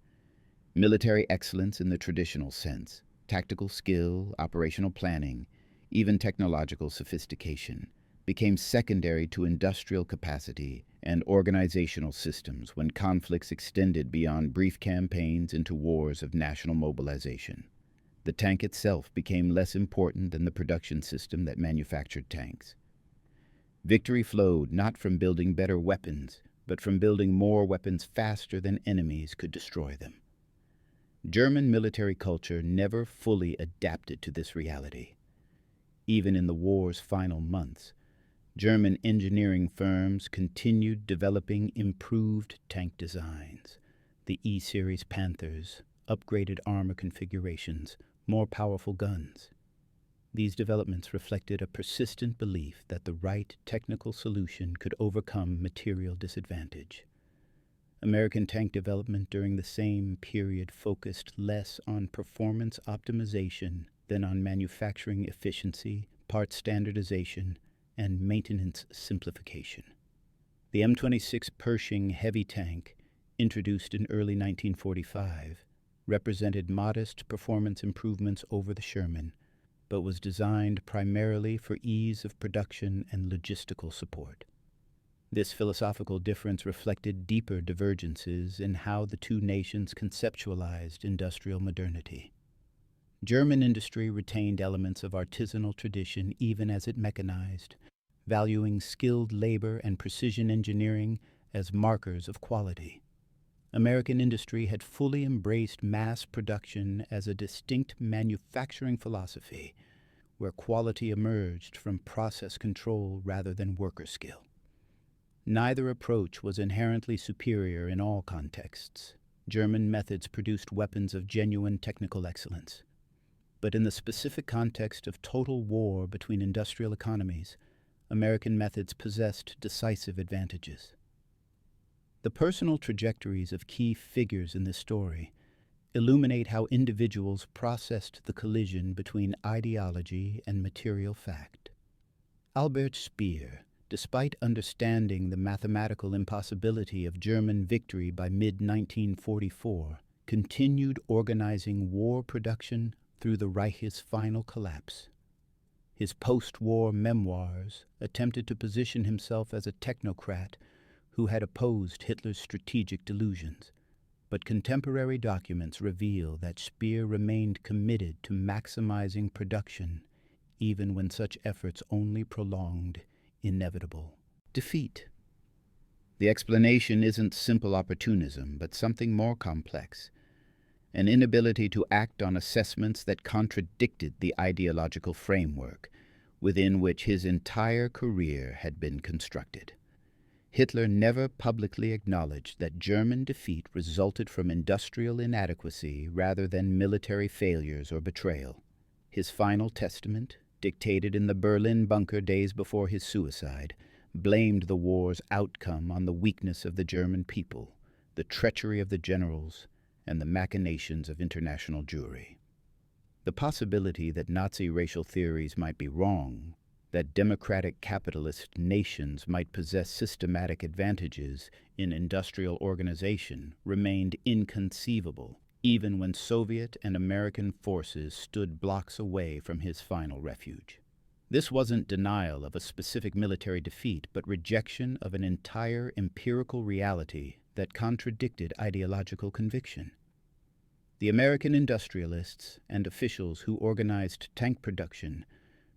Military excellence in the traditional sense, tactical skill, operational planning, even technological sophistication, became secondary to industrial capacity and organizational systems when conflicts extended beyond brief campaigns into wars of national mobilization. The tank itself became less important than the production system that manufactured tanks. Victory flowed not from building better weapons, but from building more weapons faster than enemies could destroy them. German military culture never fully adapted to this reality. Even in the war's final months, German engineering firms continued developing improved tank designs, the E-Series Panthers, upgraded armor configurations, more powerful guns. These developments reflected a persistent belief that the right technical solution could overcome material disadvantage. American tank development during the same period focused less on performance optimization than on manufacturing efficiency, part standardization, and maintenance simplification. The M26 Pershing heavy tank, introduced in early 1945, represented modest performance improvements over the Sherman, but was designed primarily for ease of production and logistical support. This philosophical difference reflected deeper divergences in how the two nations conceptualized industrial modernity. German industry retained elements of artisanal tradition even as it mechanized, valuing skilled labor and precision engineering as markers of quality. American industry had fully embraced mass production as a distinct manufacturing philosophy, where quality emerged from process control rather than worker skill. Neither approach was inherently superior in all contexts. German methods produced weapons of genuine technical excellence. But in the specific context of total war between industrial economies, American methods possessed decisive advantages. The personal trajectories of key figures in this story illuminate how individuals processed the collision between ideology and material fact. Albert Speer, despite understanding the mathematical impossibility of German victory by mid-1944, continued organizing war production through the Reich's final collapse. His post-war memoirs attempted to position himself as a technocrat who had opposed Hitler's strategic delusions, but contemporary documents reveal that Speer remained committed to maximizing production even when such efforts only prolonged inevitable defeat. The explanation isn't simple opportunism, but something more complex, an inability to act on assessments that contradicted the ideological framework within which his entire career had been constructed. Hitler never publicly acknowledged that German defeat resulted from industrial inadequacy rather than military failures or betrayal. His final testament, dictated in the Berlin bunker days before his suicide, blamed the war's outcome on the weakness of the German people, the treachery of the generals, and the machinations of international Jewry. The possibility that Nazi racial theories might be wrong, that democratic capitalist nations might possess systematic advantages in industrial organization, remained inconceivable, even when Soviet and American forces stood blocks away from his final refuge. This wasn't denial of a specific military defeat, but rejection of an entire empirical reality that contradicted ideological conviction. The American industrialists and officials who organized tank production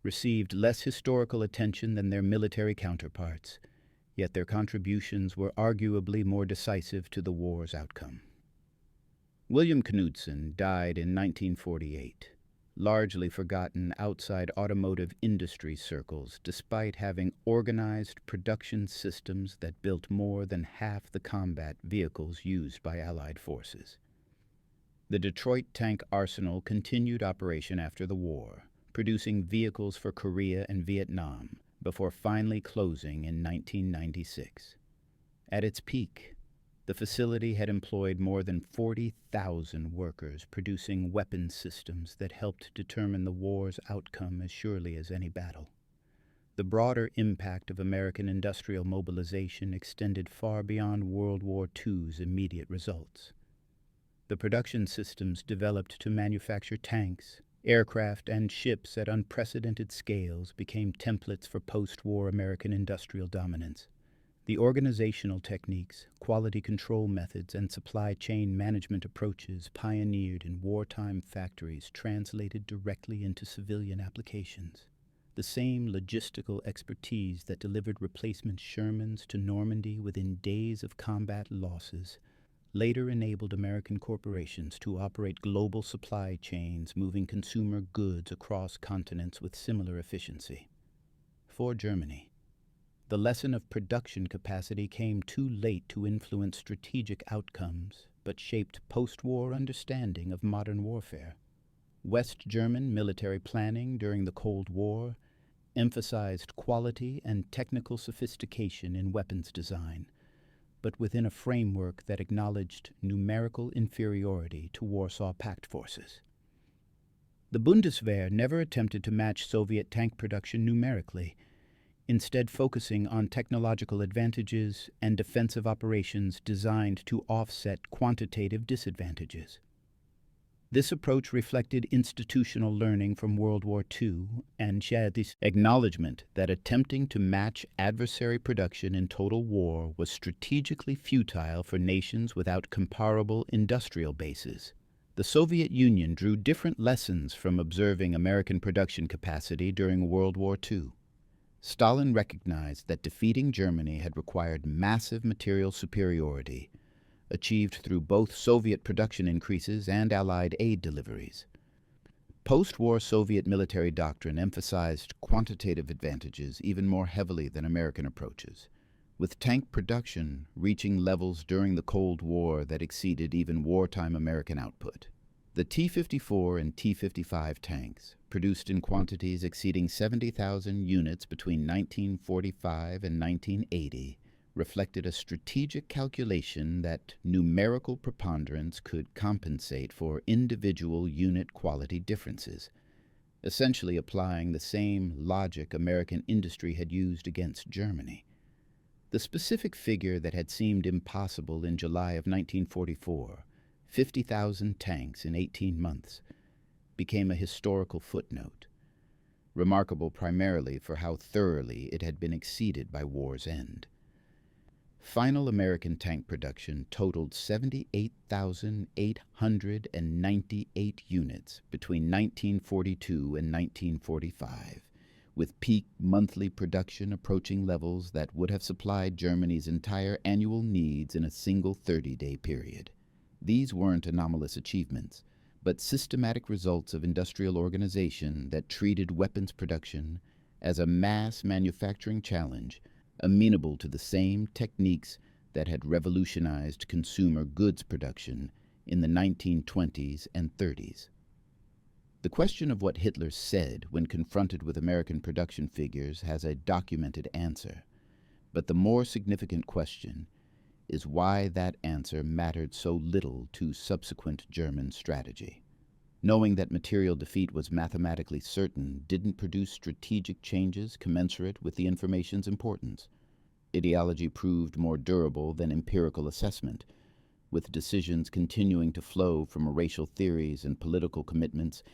received less historical attention than their military counterparts, yet their contributions were arguably more decisive to the war's outcome. William Knudsen died in 1948, largely forgotten outside automotive industry circles, despite having organized production systems that built more than half the combat vehicles used by Allied forces. The Detroit Tank Arsenal continued operation after the war, producing vehicles for Korea and Vietnam, before finally closing in 1996. At its peak, The facility had employed more than 40,000 workers producing weapons systems that helped determine the war's outcome as surely as any battle. The broader impact of American industrial mobilization extended far beyond World War II's immediate results. The production systems developed to manufacture tanks, aircraft, and ships at unprecedented scales became templates for post-war American industrial dominance. The organizational techniques, quality control methods, and supply chain management approaches pioneered in wartime factories translated directly into civilian applications. The same logistical expertise that delivered replacement Shermans to Normandy within days of combat losses later enabled American corporations to operate global supply chains moving consumer goods across continents with similar efficiency. For Germany, the lesson of production capacity came too late to influence strategic outcomes, but shaped post-war understanding of modern warfare. West German military planning during the Cold War emphasized quality and technical sophistication in weapons design, but within a framework that acknowledged numerical inferiority to Warsaw Pact forces. The Bundeswehr never attempted to match Soviet tank production numerically, instead focusing on technological advantages and defensive operations designed to offset quantitative disadvantages. This approach reflected institutional learning from World War II and shared this acknowledgement that attempting to match adversary production in total war was strategically futile for nations without comparable industrial bases. The Soviet Union drew different lessons from observing American production capacity during World War II. Stalin recognized that defeating Germany had required massive material superiority, achieved through both Soviet production increases and Allied aid deliveries. Post-war Soviet military doctrine emphasized quantitative advantages even more heavily than American approaches, with tank production reaching levels during the Cold War that exceeded even wartime American output. The T-54 and T-55 tanks, produced in quantities exceeding 70,000 units between 1945 and 1980, reflected a strategic calculation that numerical preponderance could compensate for individual unit quality differences, essentially applying the same logic American industry had used against Germany. The specific figure that had seemed impossible in July of 1944, 50,000 tanks in 18 months, became a historical footnote, remarkable primarily for how thoroughly it had been exceeded by war's end. Final American tank production totaled 78,898 units between 1942 and 1945, with peak monthly production approaching levels that would have supplied Germany's entire annual needs in a single 30-day period. These weren't anomalous achievements, but systematic results of industrial organization that treated weapons production as a mass manufacturing challenge amenable to the same techniques that had revolutionized consumer goods production in the 1920s and 30s. The question of what Hitler said when confronted with American production figures has a documented answer, but the more significant question is why that answer mattered so little to subsequent German strategy. Knowing that material defeat was mathematically certain didn't produce strategic changes commensurate with the information's importance. Ideology proved more durable than empirical assessment, with decisions continuing to flow from racial theories and political commitments,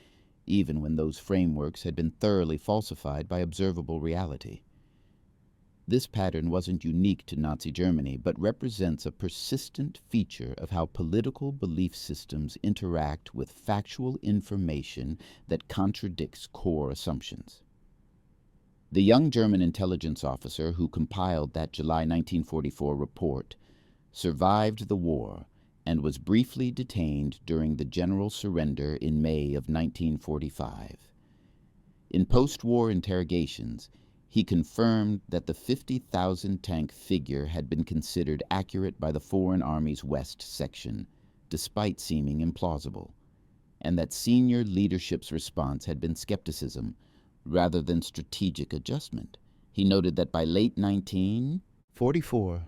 even when those frameworks had been thoroughly falsified by observable reality. This pattern wasn't unique to Nazi Germany, but represents a persistent feature of how political belief systems interact with factual information that contradicts core assumptions. The young German intelligence officer who compiled that July 1944 report survived the war and was briefly detained during the general surrender in May of 1945. In post-war interrogations, he confirmed that the 50,000 tank figure had been considered accurate by the Foreign Army's West Section, despite seeming implausible, and that senior leadership's response had been skepticism rather than strategic adjustment. He noted that by late 1944,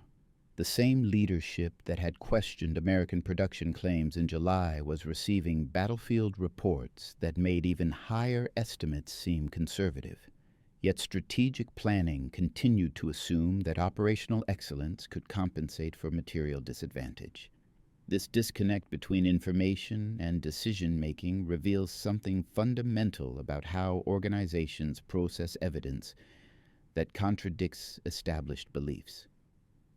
The same leadership that had questioned American production claims in July was receiving battlefield reports that made even higher estimates seem conservative. Yet strategic planning continued to assume that operational excellence could compensate for material disadvantage. This disconnect between information and decision-making reveals something fundamental about how organizations process evidence that contradicts established beliefs.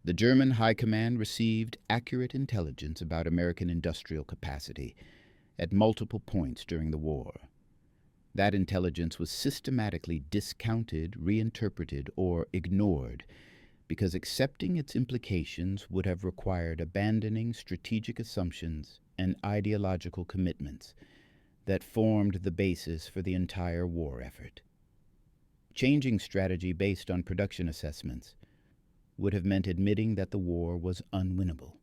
The German High Command received accurate intelligence about American industrial capacity at multiple points during the war. That intelligence was systematically discounted, reinterpreted, or ignored because accepting its implications would have required abandoning strategic assumptions and ideological commitments that formed the basis for the entire war effort. Changing strategy based on production assessments would have meant admitting that the war was unwinnable,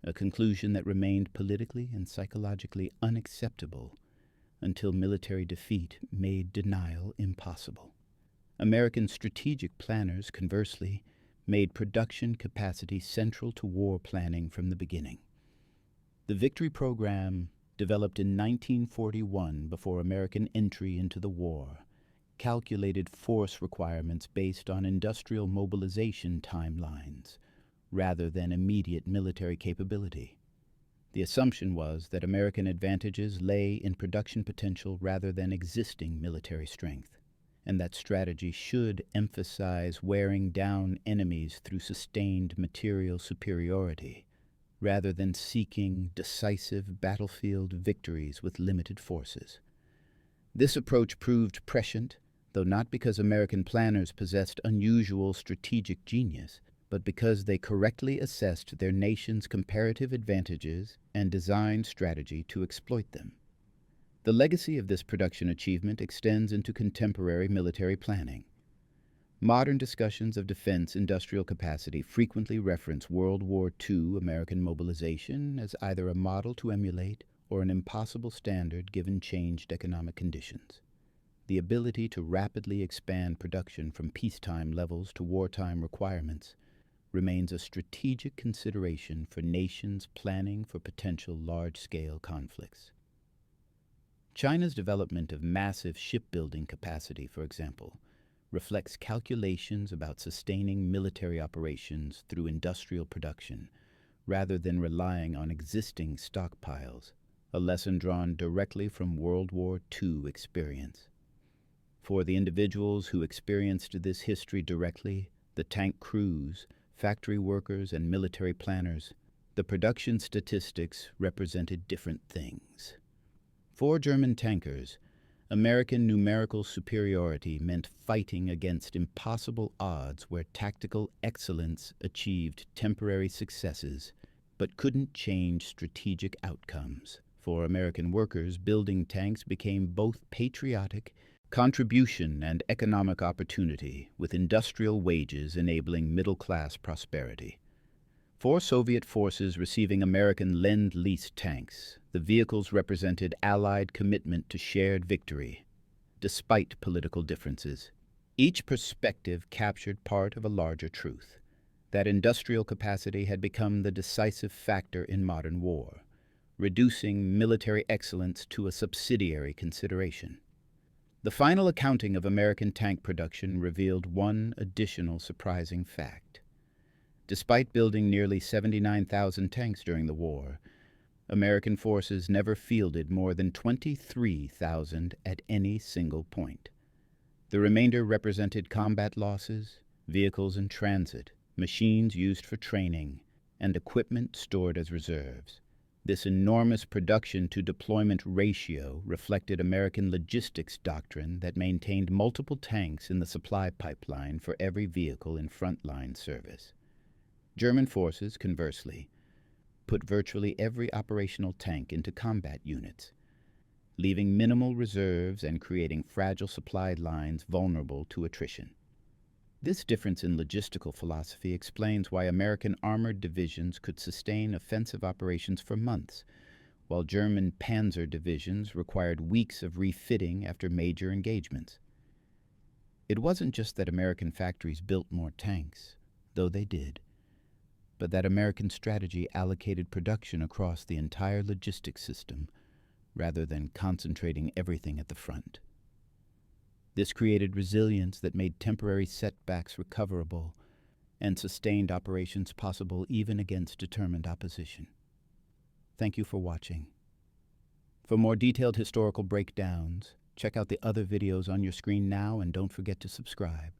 a conclusion that remained politically and psychologically unacceptable until military defeat made denial impossible. American strategic planners, conversely, made production capacity central to war planning from the beginning. The Victory Program, developed in 1941 before American entry into the war, calculated force requirements based on industrial mobilization timelines rather than immediate military capability. The assumption was that American advantages lay in production potential rather than existing military strength, and that strategy should emphasize wearing down enemies through sustained material superiority rather than seeking decisive battlefield victories with limited forces. This approach proved prescient, though not because American planners possessed unusual strategic genius, but because they correctly assessed their nation's comparative advantages and designed strategy to exploit them. The legacy of this production achievement extends into contemporary military planning. Modern discussions of defense industrial capacity frequently reference World War II American mobilization as either a model to emulate or an impossible standard given changed economic conditions. The ability to rapidly expand production from peacetime levels to wartime requirements remains a strategic consideration for nations planning for potential large-scale conflicts. China's development of massive shipbuilding capacity, for example, reflects calculations about sustaining military operations through industrial production rather than relying on existing stockpiles, a lesson drawn directly from World War II experience. For the individuals who experienced this history directly, the tank crews, factory workers, and military planners, the production statistics represented different things. For German tankers, American numerical superiority meant fighting against impossible odds where tactical excellence achieved temporary successes but couldn't change strategic outcomes. For American workers, building tanks became both patriotic contribution and economic opportunity, with industrial wages enabling middle-class prosperity. For Soviet forces receiving American Lend-Lease tanks, the vehicles represented Allied commitment to shared victory, despite political differences. Each perspective captured part of a larger truth, that industrial capacity had become the decisive factor in modern war, reducing military excellence to a subsidiary consideration. The final accounting of American tank production revealed one additional surprising fact. Despite building nearly 79,000 tanks during the war, American forces never fielded more than 23,000 at any single point. The remainder represented combat losses, vehicles in transit, machines used for training, and equipment stored as reserves. This enormous production-to-deployment ratio reflected American logistics doctrine that maintained multiple tanks in the supply pipeline for every vehicle in frontline service. German forces, conversely, put virtually every operational tank into combat units, leaving minimal reserves and creating fragile supply lines vulnerable to attrition. This difference in logistical philosophy explains why American armored divisions could sustain offensive operations for months, while German panzer divisions required weeks of refitting after major engagements. It wasn't just that American factories built more tanks, though they did. but that American strategy allocated production across the entire logistics system rather than concentrating everything at the front. This created resilience that made temporary setbacks recoverable and sustained operations possible even against determined opposition. Thank you for watching. For more detailed historical breakdowns, check out the other videos on your screen now and don't forget to subscribe.